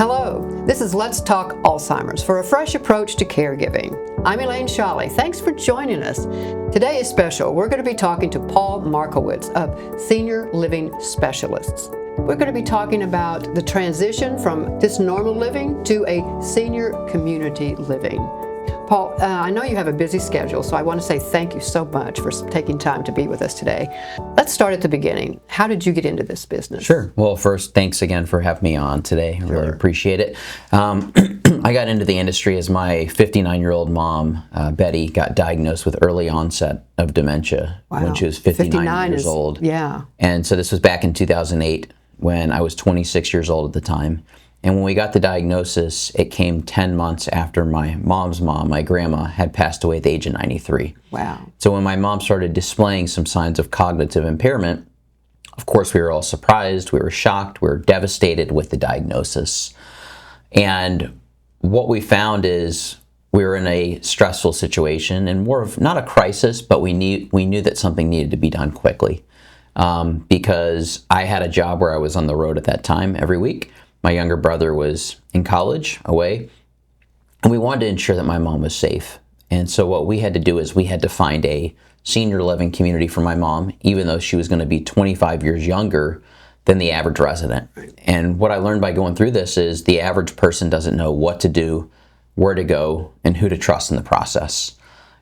Hello, this is Let's Talk Alzheimer's for a fresh approach to caregiving. I'm Elaine Scholly. Thanks for joining us. Today is special. We're going to be talking to Paul Markowitz of Senior Living Specialists. We're going to be talking about the transition from this normal living to a senior community living. Paul, I know you have a busy schedule, so I want to say thank you so much for taking time to be with us today. Let's start at the beginning. How did you get into this business? Sure. Well, first, thanks again for having me on today. I really appreciate it. I got into the industry as my 59-year-old mom, Betty, got diagnosed with early onset of dementia when she was 59 years old. Yeah. And so this was back in 2008 when I was 26 years old at the time. And when we got the diagnosis, it came 10 months after my mom's mom, my grandma, had passed away at the age of 93. Wow. So when my mom started displaying some signs of cognitive impairment, of course we were all surprised, we were shocked, we were devastated with the diagnosis. And what we found is we were in a stressful situation and more of, not a crisis, but we knew that something needed to be done quickly. Because I had a job where I was on the road at that time every week. My younger brother was in college, away, and we wanted to ensure that my mom was safe. And so what we had to do is we had to find a senior living community for my mom, even though she was going to be 25 years younger than the average resident. And what I learned by going through this is the average person doesn't know what to do, where to go, and who to trust in the process.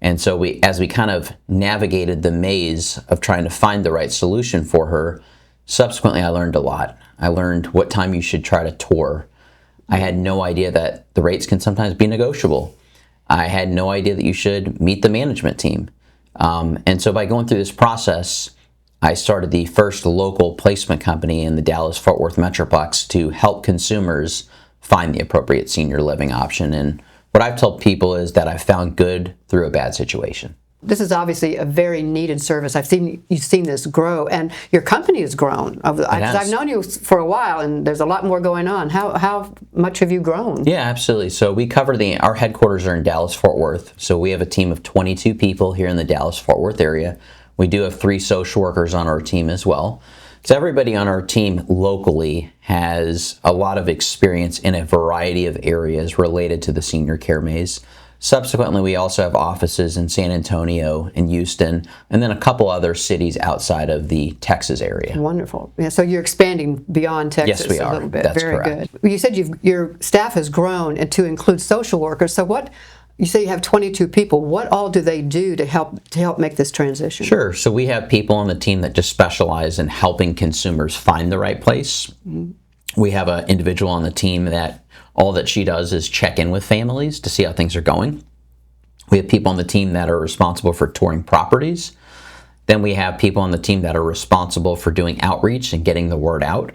And so as we kind of navigated the maze of trying to find the right solution for her, subsequently I learned a lot. I learned what time you should try to tour. I had no idea that the rates can sometimes be negotiable. I had no idea that you should meet the management team. And so by going through this process, I started the first local placement company in the Dallas-Fort Worth Metroplex to help consumers find the appropriate senior living option. And what I've told people is that I've found good through a bad situation. This is obviously a very needed service. You've seen this grow, and your company has grown. I've known you for a while, and there's a lot more going on. How much have you grown? Yeah, absolutely. So we cover our headquarters are in Dallas-Fort Worth. So we have a team of 22 people here in the Dallas-Fort Worth area. We do have 3 social workers on our team as well. So everybody on our team locally has a lot of experience in a variety of areas related to the senior care maze. Subsequently, we also have offices in San Antonio and Houston, and then a couple other cities outside of the Texas area. Wonderful. Yeah, so you're expanding beyond Texas yes, we are. A little bit. That's very correct. Good. You said your staff has grown and to include social workers. So you say you have 22 people. What all do they do to help make this transition? Sure. So we have people on the team that just specialize in helping consumers find the right place. Mm-hmm. We have an individual on the team that all that she does is check in with families to see how things are going. We have people on the team that are responsible for touring properties. Then we have people on the team that are responsible for doing outreach and getting the word out.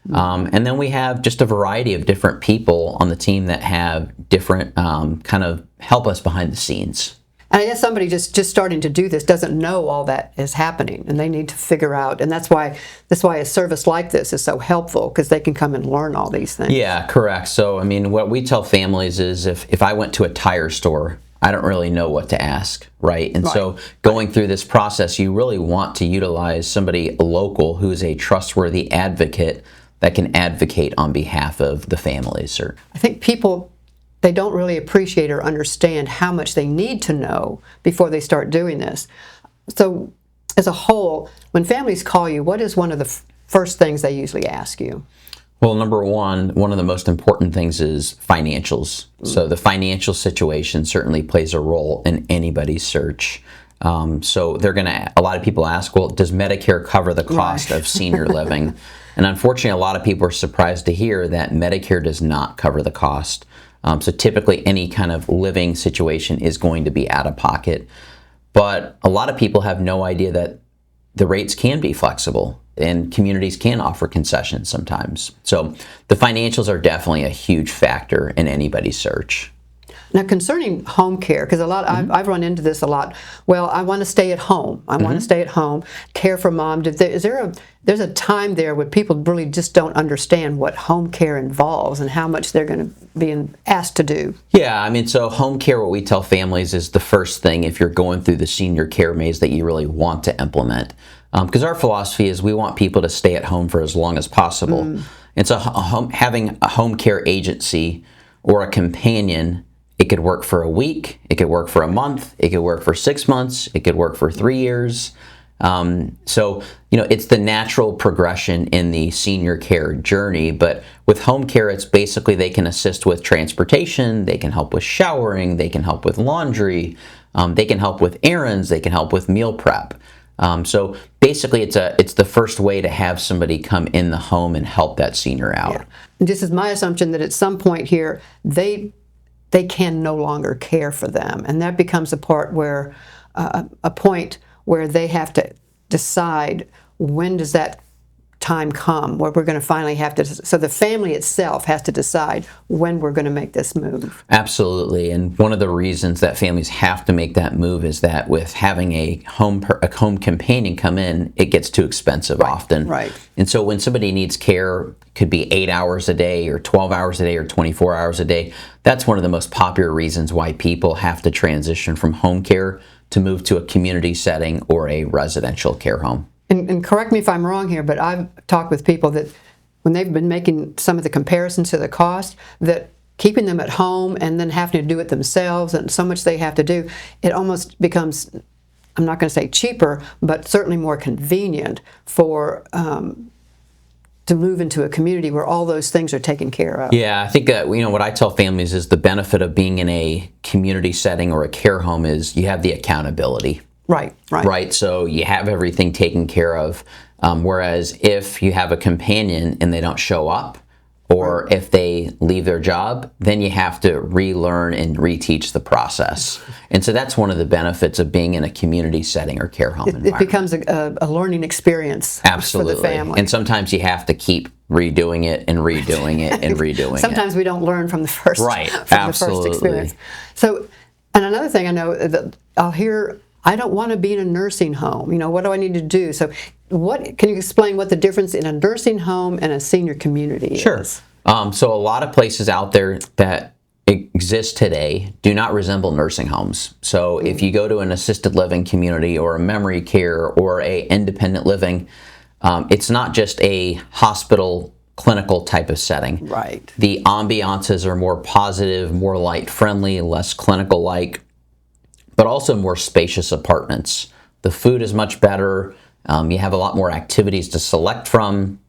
And then we have just a variety of different people on the team that have different kind of help us behind the scenes. And I guess somebody just starting to do this doesn't know all that is happening, and they need to figure out, and that's why a service like this is so helpful, because they can come and learn all these things. Yeah, correct. So, I mean, what we tell families is if I went to a tire store, I don't really know what to ask, right? And so going through this process, you really want to utilize somebody local who's a trustworthy advocate that can advocate on behalf of the families. I think people, they don't really appreciate or understand how much they need to know before they start doing this. So as a whole, when families call you, what is one of the first things they usually ask you? Well, number one of the most important things is financials. So the financial situation certainly plays a role in anybody's search. So a lot of people ask, well, does Medicare cover the cost of senior living? And unfortunately, a lot of people are surprised to hear that Medicare does not cover the cost. So typically any kind of living situation is going to be out of pocket. But a lot of people have no idea that the rates can be flexible and communities can offer concessions sometimes. So the financials are definitely a huge factor in anybody's search. Now, concerning home care, because I've run into this a lot. Well, I want to stay at home. I want to stay at home, care for mom. There's a time there where people really just don't understand what home care involves and how much they're going to be asked to do. Yeah, I mean, so home care, what we tell families is the first thing if you're going through the senior care maze that you really want to implement. Because our philosophy is we want people to stay at home for as long as possible. It's having a home care agency or a companion. It could work for a week, it could work for a month, it could work for 6 months, it could work for 3 years. So, it's the natural progression in the senior care journey. But with home care, it's basically they can assist with transportation, they can help with showering, they can help with laundry, they can help with errands, they can help with meal prep. So basically, it's the first way to have somebody come in the home and help that senior out. Yeah. This is my assumption that at some point here, they can no longer care for them, and that becomes a point where they have to decide, when does that time come where we're going to finally have to, so the family itself has to decide when we're going to make this move. Absolutely. And one of the reasons that families have to make that move is that with having a home companion come in, it gets too expensive often. Right. And so when somebody needs care, could be 8 hours a day or 12 hours a day or 24 hours a day, that's one of the most popular reasons why people have to transition from home care to move to a community setting or a residential care home. And correct me if I'm wrong here, but I've talked with people that when they've been making some of the comparisons to the cost, that keeping them at home and then having to do it themselves and so much they have to do, it almost becomes, I'm not going to say cheaper, but certainly more convenient for to move into a community where all those things are taken care of. Yeah, I think what I tell families is the benefit of being in a community setting or a care home is you have the accountability. Right. So you have everything taken care of. Whereas if you have a companion and they don't show up, or if they leave their job, then you have to relearn and reteach the process. And so that's one of the benefits of being in a community setting or care home environment. It becomes a learning experience. Absolutely. For the family. And sometimes you have to keep redoing it and redoing it and redoing Sometimes we don't learn from the first, Absolutely. The first experience. So, and another thing I know that I'll hear, I don't want to be in a nursing home. What do I need to do? So can you explain what the difference in a nursing home and a senior community is? Sure. So a lot of places out there that exist today do not resemble nursing homes. So if you go to an assisted living community or a memory care or a independent living, it's not just a hospital clinical type of setting. Right. The ambiances are more positive, more light friendly, less clinical like, but also more spacious apartments. The food is much better. You have a lot more activities to select from.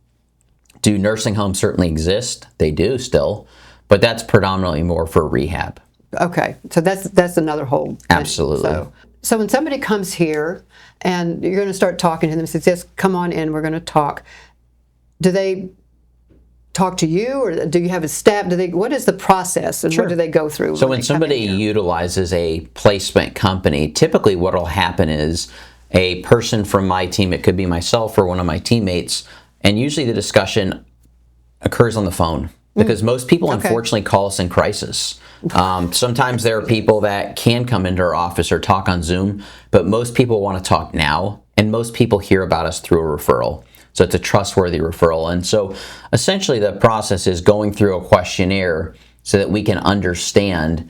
Do nursing homes certainly exist? They do still, but that's predominantly more for rehab. Okay, so that's another whole thing. Absolutely. So when somebody comes here and you're going to start talking to them, says, "Yes, come on in, we're going to talk." Do they talk to you, or do you have a staff? What is the process, and what do they go through? So when somebody utilizes a placement company, typically what will happen is a person from my team, it could be myself or one of my teammates, and usually the discussion occurs on the phone because most people unfortunately call us in crisis. Sometimes there are people that can come into our office or talk on Zoom, but most people want to talk now, and most people hear about us through a referral. So it's a trustworthy referral. And so essentially the process is going through a questionnaire so that we can understand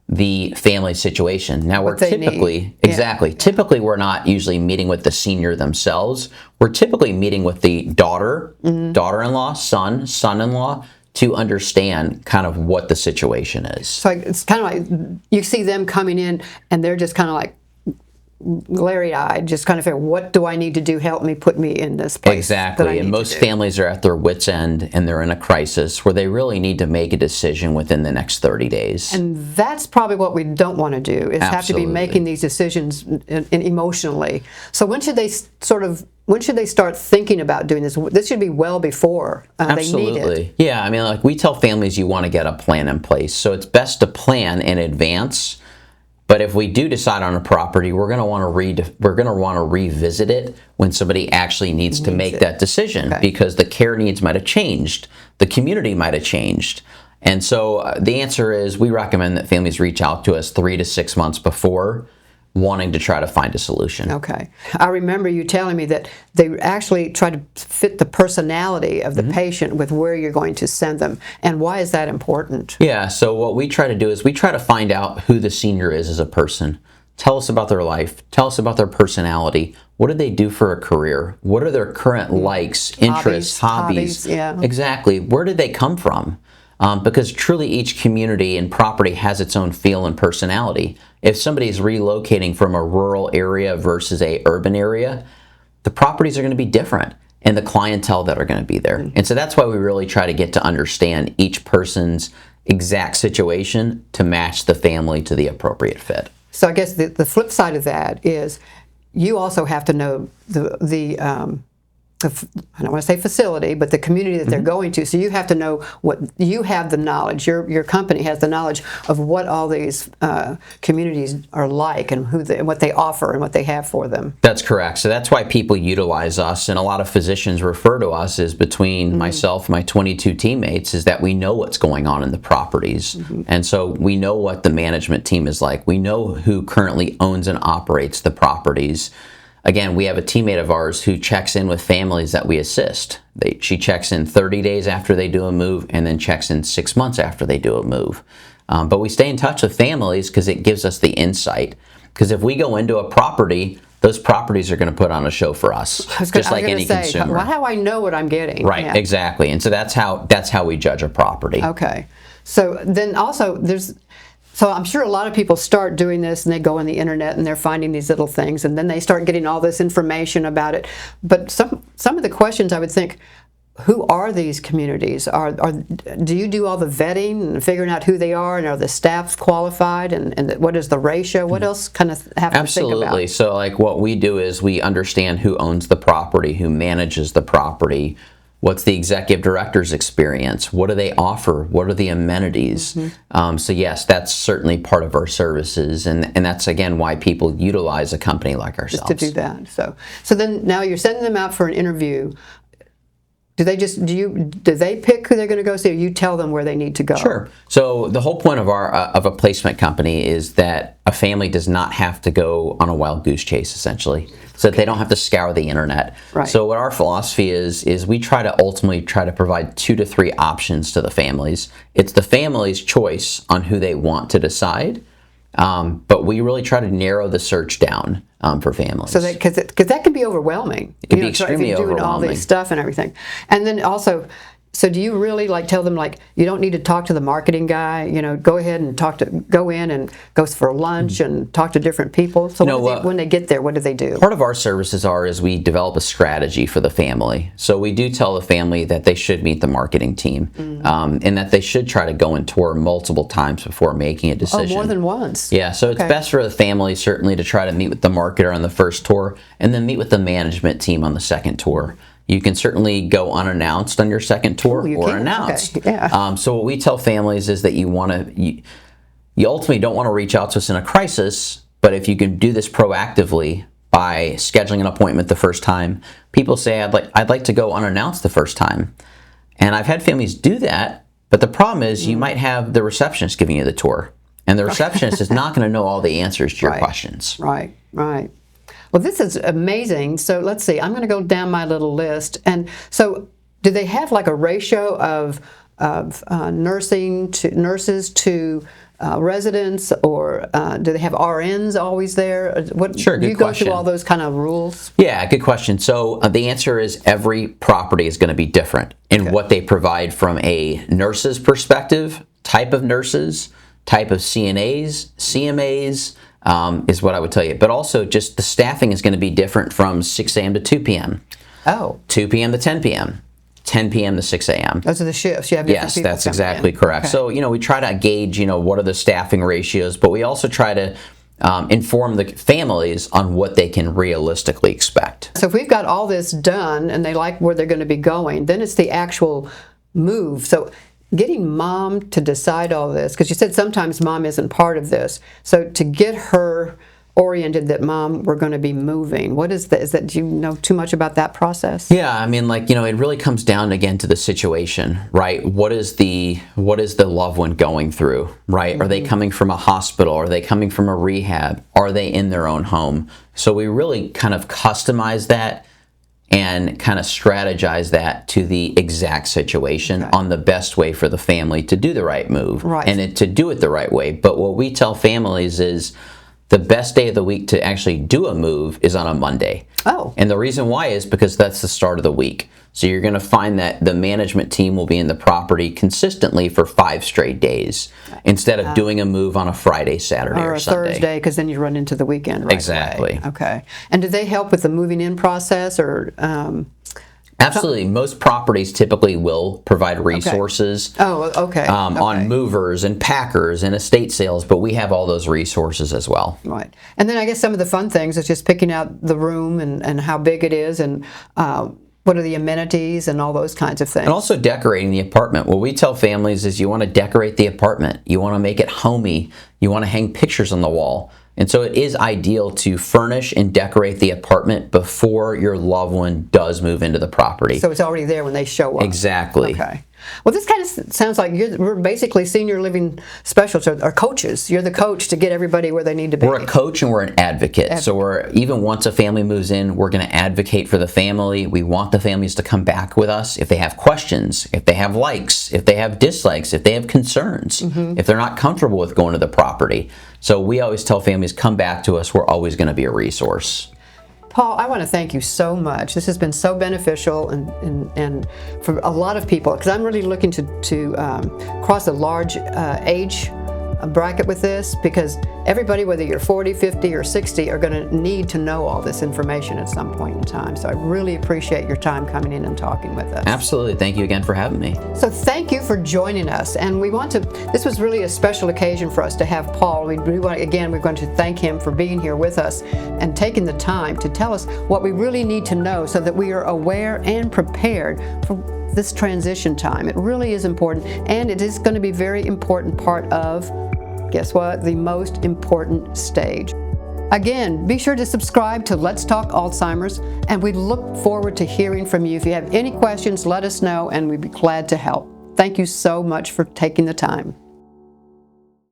the family situation. Now we're typically, typically we're not usually meeting with the senior themselves. We're typically meeting with the daughter, daughter-in-law, son, son-in-law, to understand kind of what the situation is. So it's kind of like you see them coming in and they're just kind of like glary-eyed, just kind of figure, what do I need to do? Help me, put me in this place. Exactly, and most families are at their wits' end and they're in a crisis where they really need to make a decision within the next 30 days. And that's probably what we don't want to do, is have to be making these decisions emotionally. So when should they start thinking about doing this? This should be well before they need it. Yeah, I mean, like we tell families you want to get a plan in place. So it's best to plan in advance. But if we do decide on a property, we're going to want to revisit it when somebody actually needs to make that decision, because the care needs might have changed, the community might have changed. And so the answer is we recommend that families reach out to us 3 to 6 months before, wanting to try to find a solution. Okay. I remember you telling me that they actually try to fit the personality of the patient with where you're going to send them. And why is that important? Yeah, so what we try to do is we try to find out who the senior is as a person. Tell us about their life. Tell us about their personality. What do they do for a career? What are their current likes, interests, hobbies? Yeah. Exactly. Where did they come from? Because truly each community and property has its own feel and personality. If somebody is relocating from a rural area versus a urban area, the properties are going to be different and the clientele that are going to be there. And so that's why we really try to get to understand each person's exact situation to match the family to the appropriate fit. So I guess the flip side of that is you also have to know the I don't want to say facility, but the community that they're going to. So you have to know what you have the knowledge. Your company has the knowledge of what all these communities are like and what they offer and what they have for them. That's correct. So that's why people utilize us, and a lot of physicians refer to us as between myself and my 22 teammates is that we know what's going on in the properties. And so we know what the management team is like. We know who currently owns and operates the properties. Again, we have a teammate of ours who checks in with families that we assist. She checks in 30 days after they do a move and then checks in 6 months after they do a move. But we stay in touch with families because it gives us the insight. Because if we go into a property, those properties are going to put on a show for us, just like any consumer. Well, how do I know what I'm getting? Right, yeah. Exactly. And so that's how we judge a property. Okay. So then also So I'm sure a lot of people start doing this and they go on the internet and they're finding these little things and then they start getting all this information about it. But some of the questions I would think, who are these communities? Do you do all the vetting and figuring out who they are, and are the staffs qualified, and what is the ratio? What else kind of have to think about? Absolutely. So like what we do is we understand who owns the property, who manages the property. What's the executive director's experience? What do they offer? What are the amenities? So yes, that's certainly part of our services, and that's again why people utilize a company like ourselves. Just to do that. So then now you're sending them out for an interview. Do they pick who they're going to go see, or you tell them where they need to go? Sure. So the whole point of a placement company is that a family does not have to go on a wild goose chase, essentially, so that they don't have to scour the internet. Right. So what our philosophy is we ultimately try to provide 2 to 3 options to the families. It's the family's choice on who they want to decide, but we really try to narrow the search down for families. So because that can be overwhelming. It can be extremely if you're doing overwhelming. all this stuff and everything, and then also. So do you really tell them you don't need to talk to the marketing guy? Go ahead and go in and go for lunch and talk to different people. So when they get there, what do they do? Part of our services is we develop a strategy for the family. So we do tell the family that they should meet the marketing team, and that they should try to go and tour multiple times before making a decision. Oh, more than once. Yeah. So it's best for the family certainly to try to meet with the marketer on the first tour, and then meet with the management team on the second tour. You can certainly go unannounced on your second tour or announced. Okay. Yeah. So what we tell families is that you ultimately don't want to reach out to us in a crisis, but if you can do this proactively by scheduling an appointment the first time, people say, I'd like to go unannounced the first time. And I've had families do that, but the problem is you might have the receptionist giving you the tour, and the receptionist is not going to know all the answers to your questions. Right. Well, this is amazing. So let's see. I'm going to go down my little list. And so, do they have a ratio of nurses to residents, or do they have RNs always there? Sure, good do you go question. through all those kind of rules? Yeah, good question. So the answer is every property is going to be different in what they provide from a nurse's perspective, type of nurses, type of CNAs, CMAs. Is what I would tell you. But also just the staffing is going to be different from 6 a.m. to 2 p.m. Oh. 2 p.m. to 10 p.m. 10 p.m. to 6 a.m. Those are the shifts. You have different people that's exactly in. correct. Okay. So, we try to gauge, what are the staffing ratios, but we also try to inform the families on what they can realistically expect. So if we've got all this done and they like where they're going to be going, then it's the actual move. So getting mom to decide all this, because you said sometimes mom isn't part of this. So to get her oriented that mom, we're going to be moving. What is that? Do you know too much about that process? Yeah, I mean, it really comes down again to the situation, right? What is the loved one going through, right? Are they coming from a hospital? Are they coming from a rehab? Are they in their own home? So we really kind of customize that and kind of strategize that to the exact situation on the best way for the family to do the right move and to do it the right way. But what we tell families is the best day of the week to actually do a move is on a Monday. Oh. And the reason why is because that's the start of the week. So you're going to find that the management team will be in the property consistently for 5 straight days instead of doing a move on a Friday, Saturday, or a Sunday. Thursday, because then you run into the weekend right Exactly. away. Okay. And do they help with the moving in process or? Absolutely. Most properties typically will provide resources on movers and packers and estate sales, but we have all those resources as well. Right. And then I guess some of the fun things is just picking out the room and how big it is and what are the amenities and all those kinds of things. And also decorating the apartment. What we tell families is you want to decorate the apartment. You want to make it homey. You want to hang pictures on the wall. And so it is ideal to furnish and decorate the apartment before your loved one does move into the property. So it's already there when they show up. Exactly. Okay. Well, this kind of sounds like we're basically senior living specialists or coaches. You're the coach to get everybody where they need to be. We're a coach and we're an advocate. So we're even once a family moves in, we're going to advocate for the family. We want the families to come back with us if they have questions, if they have likes, if they have dislikes, if they have concerns, if they're not comfortable with going to the property. So we always tell families, come back to us. We're always going to be a resource. Paul, I want to thank you so much. This has been so beneficial and for a lot of people, because I'm really looking to cross a large age bracket with this, because everybody, whether you're 40, 50, or 60, are going to need to know all this information at some point in time. So I really appreciate your time coming in and talking with us. Absolutely. Thank you again for having me. So thank you for joining us. And this was really a special occasion for us to have Paul. We're going to thank him for being here with us and taking the time to tell us what we really need to know so that we are aware and prepared for this transition time. It really is important, and it is going to be a very important part of, guess what, the most important stage. Again, be sure to subscribe to Let's Talk Alzheimer's, and we look forward to hearing from you. If you have any questions, let us know, and we'd be glad to help. Thank you so much for taking the time.